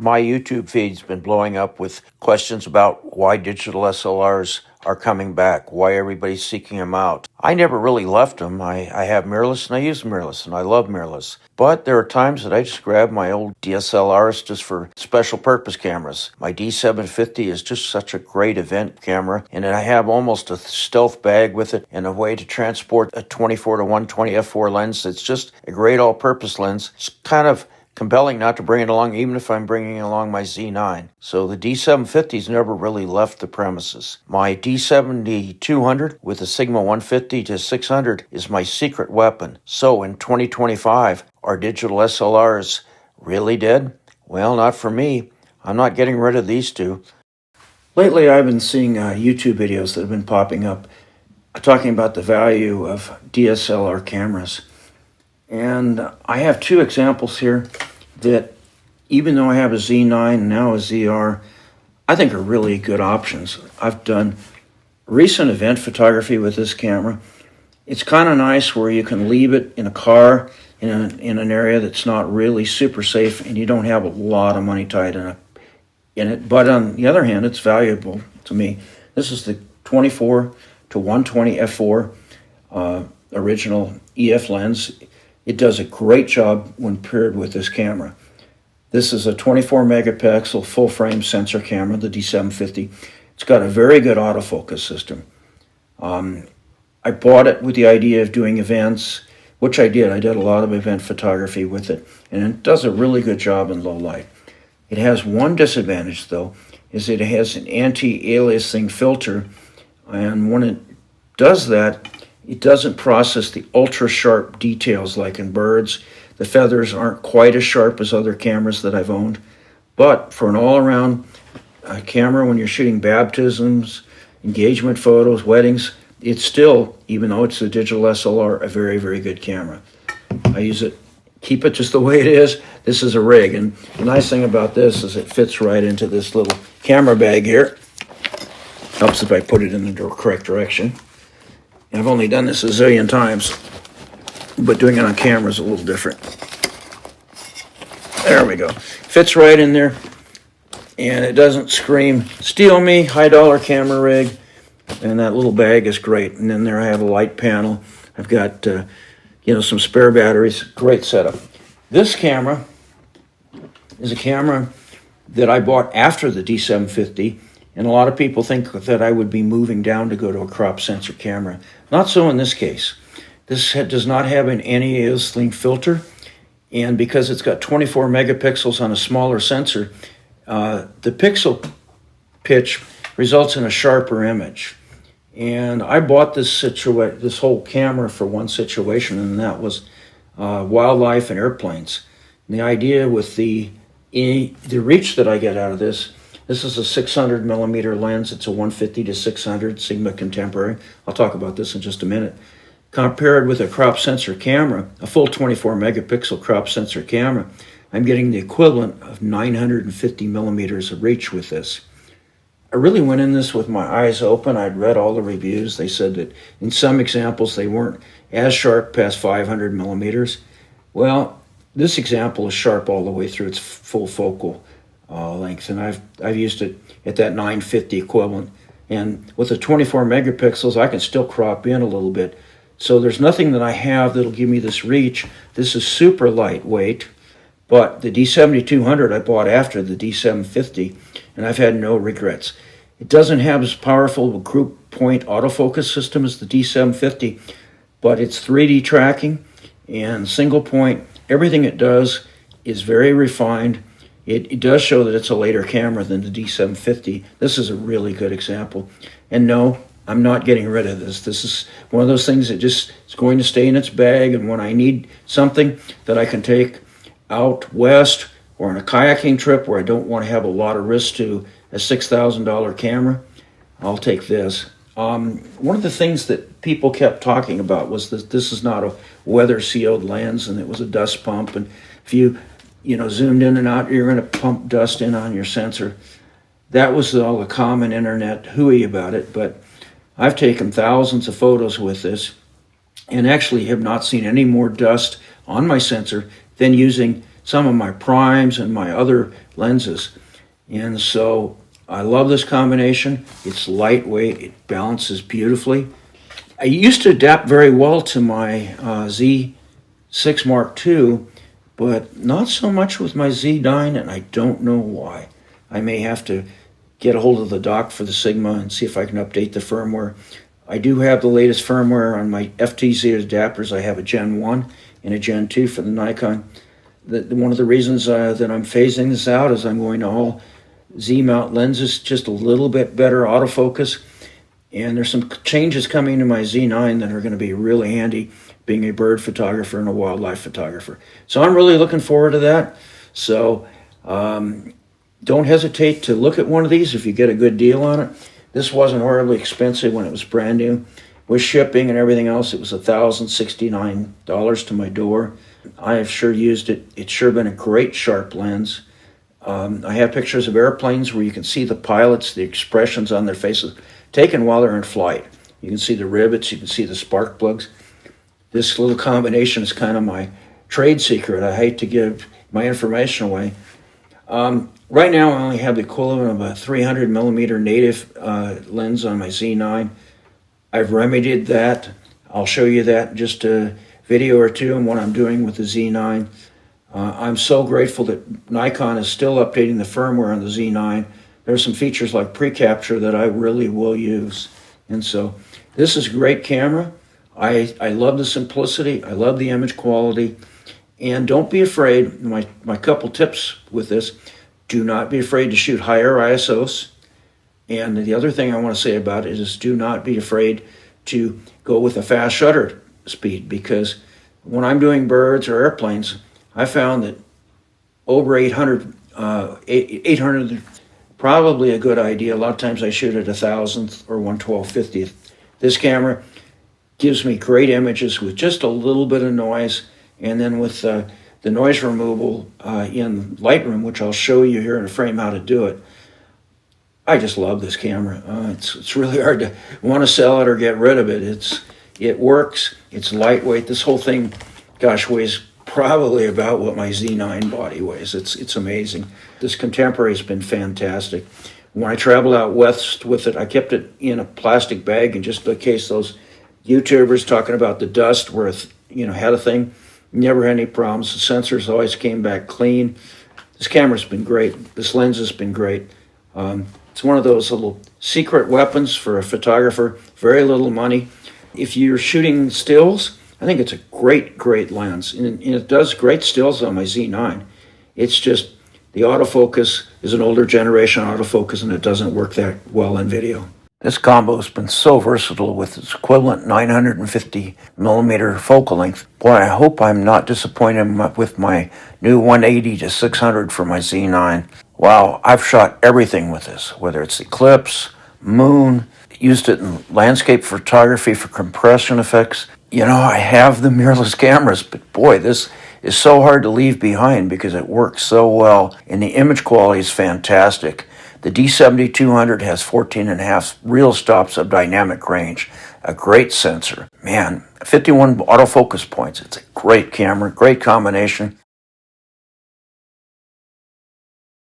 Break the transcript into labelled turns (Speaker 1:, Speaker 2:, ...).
Speaker 1: My YouTube feed's been blowing up with questions about why digital SLRs are coming back, why everybody's seeking them out. I never really left them. I have mirrorless and I use mirrorless and I love mirrorless. But there are times that I just grab my old DSLRs just for special purpose cameras. My D750 is just such a great event camera, and I have almost a stealth bag with it and a way to transport a 24 to 120 f4 lens. It's just a great all-purpose lens. It's kind of compelling not to bring it along, even if I'm bringing along my Z9. So the D750's never really left the premises. My D7200 with a Sigma 150 to 600 is my secret weapon. So in 2025, are digital SLRs really dead? Well, not for me. I'm not getting rid of these two. Lately, I've been seeing YouTube videos that have been popping up talking about the value of DSLR cameras. And I have two examples here that, even though I have a Z9 and now a ZR, I think are really good options. I've done recent event photography with this camera. It's kind of nice where you can leave it in a car in an area that's not really super safe and you don't have a lot of money tied in it. But on the other hand, it's valuable to me. This is the 24 to 120 f4 original EF lens. It does a great job when paired with this camera. This is a 24 megapixel full frame sensor camera, the D750. It's got a very good autofocus system. I bought it with the idea of doing events, which I did. I did a lot of event photography with it, and it does a really good job in low light. It has one disadvantage, though, is it has an anti-aliasing filter, and when it does that, it doesn't process the ultra-sharp details like in birds. The feathers aren't quite as sharp as other cameras that I've owned. But for an all-around camera, when you're shooting baptisms, engagement photos, weddings, it's still, even though it's a digital SLR, a very, very good camera. I use it, keep it just the way it is. This is a rig, and the nice thing about this is it fits right into this little camera bag here. Helps if I put it in the correct direction. And I've only done this a zillion times, but doing it on camera is a little different. There we go. Fits right in there, and it doesn't scream, steal me, high dollar camera rig, and that little bag is great. And then there I have a light panel. I've got some spare batteries. Great setup. This camera is a camera that I bought after the D750, and a lot of people think that I would be moving down to go to a crop sensor camera. Not so in this case. This does not have an anti-aliasing filter, and because it's got 24 megapixels on a smaller sensor, the pixel pitch results in a sharper image. And I bought this whole camera for one situation, and that was wildlife and airplanes. And the idea with the reach that I get out of this is a 600 millimeter lens. It's a 150 to 600 Sigma Contemporary. I'll talk about this in just a minute. Compared with a crop sensor camera, a full 24 megapixel crop sensor camera, I'm getting the equivalent of 950 millimeters of reach with this. I really went in this with my eyes open. I'd read all the reviews. They said that in some examples they weren't as sharp past 500 millimeters. Well, this example is sharp all the way through its full focal length, and I've used it at that 950 equivalent. And with the 24 megapixels, I can still crop in a little bit. So there's nothing that I have that'll give me this reach. This is super lightweight, but the D7200 I bought after the D750, and I've had no regrets. It doesn't have as powerful a group point autofocus system as the D750, but it's 3D tracking and single point. Everything it does is very refined. It does show that it's a later camera than the D750. This is a really good example. And no, I'm not getting rid of this. This is one of those things that just is going to stay in its bag, and when I need something that I can take out west or on a kayaking trip where I don't want to have a lot of risk to a $6,000 camera, I'll take this. One of the things that people kept talking about was that this is not a weather-sealed lens, and it was a dust pump, and if you zoomed in and out, you're going to pump dust in on your sensor. That was all the common internet hooey about it, but I've taken thousands of photos with this and actually have not seen any more dust on my sensor than using some of my primes and my other lenses. And so I love this combination. It's lightweight, it balances beautifully. I used to adapt very well to my Z6 Mark II, but not so much with my Z9, and I don't know why. I may have to get a hold of the dock for the Sigma and see if I can update the firmware. I do have the latest firmware on my FTZ adapters. I have a Gen 1 and a Gen 2 for the Nikon. One of the reasons that I'm phasing this out is I'm going to all Z-mount lenses, just a little bit better autofocus. And there's some changes coming to my Z9 that are going to be really handy, being a bird photographer and a wildlife photographer. So I'm really looking forward to that. So don't hesitate to look at one of these if you get a good deal on it. This wasn't horribly expensive when it was brand new. With shipping and everything else, it was $1,069 to my door. I have sure used it. It's sure been a great sharp lens. I have pictures of airplanes where you can see the pilots, the expressions on their faces, taken while they're in flight. You can see the rivets, you can see the spark plugs. This little combination is kind of my trade secret. I hate to give my information away. Right now I only have the equivalent of a 300 millimeter native lens on my Z9. I've remedied that. I'll show you that in just a video or two and what I'm doing with the Z9. I'm so grateful that Nikon is still updating the firmware on the Z9. There's some features like pre-capture that I really will use. And so this is a great camera. I love the simplicity. I love the image quality. And don't be afraid, my couple tips with this, do not be afraid to shoot higher ISOs. And the other thing I want to say about it is do not be afraid to go with a fast shutter speed, because when I'm doing birds or airplanes, I found that over 800 is probably a good idea. A lot of times I shoot at 1,000th or 1/1250th. This camera gives me great images with just a little bit of noise, and then with the noise removal in Lightroom, which I'll show you here in a frame how to do it. I just love this camera. It's really hard to want to sell it or get rid of it. It works. It's lightweight. This whole thing, gosh, weighs probably about what my Z9 body weighs. It's amazing. This Contemporary has been fantastic. When I traveled out west with it, I kept it in a plastic bag, and just in case those YouTubers talking about the dust where it, had a thing, never had any problems. The sensors always came back clean. This camera's been great. This lens has been great. It's one of those little secret weapons for a photographer, very little money. If you're shooting stills, I think it's a great lens. And it does great stills on my Z9. It's just the autofocus is an older generation autofocus, and it doesn't work that well in video. This combo has been so versatile with its equivalent 950 millimeter focal length. Boy, I hope I'm not disappointed with my new 180 to 600 for my Z9. Wow, I've shot everything with this, whether it's eclipse, moon, used it in landscape photography for compression effects. I have the mirrorless cameras, but boy, this is so hard to leave behind because it works so well, and the image quality is fantastic. The D750 has 14.5 real stops of dynamic range, a great sensor. Man, 51 autofocus points. It's a great camera, great combination.